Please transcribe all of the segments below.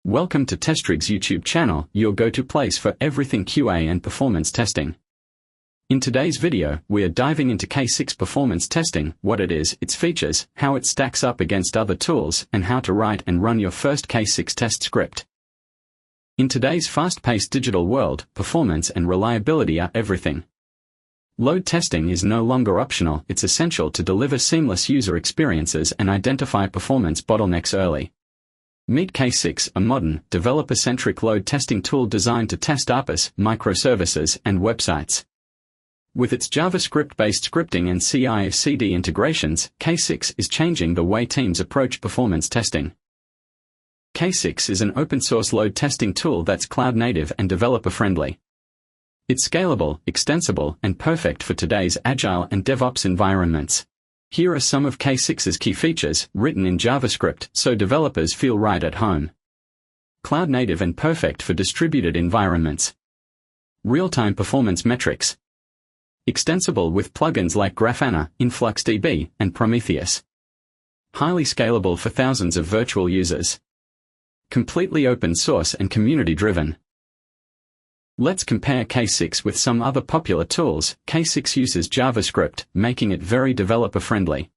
Welcome to Testrig's YouTube channel, your go-to place for everything QA and performance testing. In today's video, we are diving into K6 performance testing, what it is, its features, how it stacks up against other tools, and how to write and run your first K6 test script. In today's fast-paced digital world, performance and reliability are everything. Load testing is no longer optional, it's essential to deliver seamless user experiences and identify performance bottlenecks early. Meet K6, a modern, developer-centric load testing tool designed to test APIs, microservices, and websites. With its JavaScript-based scripting and CI/CD integrations, K6 is changing the way teams approach performance testing. K6 is an open-source load testing tool that's cloud-native and developer-friendly. It's scalable, extensible, and perfect for today's agile and DevOps environments. Here are some of K6's key features, written in JavaScript so developers feel right at home. Cloud-native and perfect for distributed environments. Real-time performance metrics. Extensible with plugins like Grafana, InfluxDB, and Prometheus. Highly scalable for thousands of virtual users. Completely open source and community-driven. Let's compare K6 with some other popular tools. K6 uses JavaScript, making it very developer-friendly.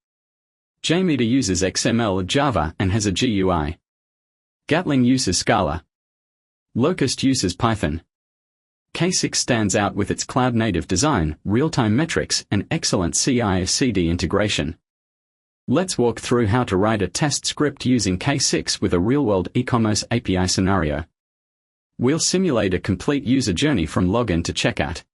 JMeter uses XML, Java, and has a GUI. Gatling uses Scala. Locust uses Python. K6 stands out with its cloud-native design, real-time metrics, and excellent CI/CD integration. Let's walk through how to write a test script using K6 with a real-world e-commerce API scenario. We'll simulate a complete user journey from login to checkout.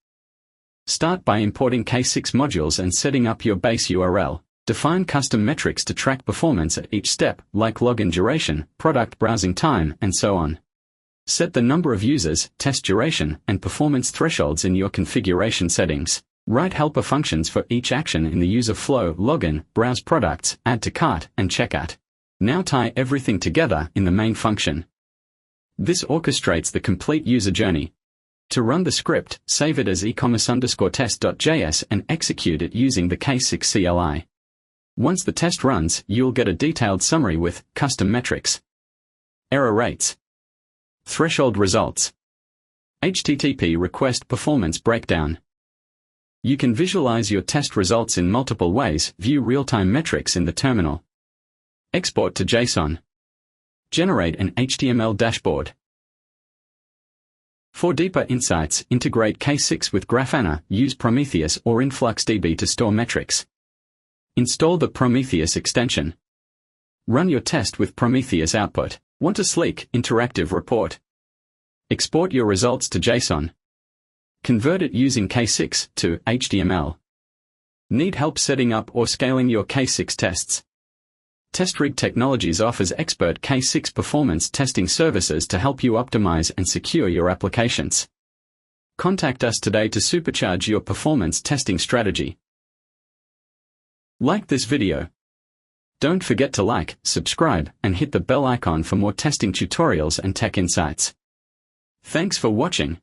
Start by importing K6 modules and setting up your base URL. Define custom metrics to track performance at each step, like login duration, product browsing time, and so on. Set the number of users, test duration, and performance thresholds in your configuration settings. Write helper functions for each action in the user flow: login, browse products, add to cart, and checkout. Now tie everything together in the main function. This orchestrates the complete user journey. To run the script, save it as ecommerce_test.js and execute it using the K6 CLI. Once the test runs, you'll get a detailed summary with custom metrics, error rates, threshold results, HTTP request performance breakdown. You can visualize your test results in multiple ways. View real-time metrics in the terminal. Export to JSON. Generate an HTML dashboard. For deeper insights, integrate K6 with Grafana, use Prometheus or InfluxDB to store metrics. Install the Prometheus extension. Run your test with Prometheus output. Want a sleek, interactive report? Export your results to JSON. Convert it using K6 to HTML. Need help setting up or scaling your K6 tests? Testrig Technologies offers expert K6 performance testing services to help you optimize and secure your applications. Contact us today to supercharge your performance testing strategy. Like this video. Don't forget to like, subscribe, and hit the bell icon for more testing tutorials and tech insights. Thanks for watching.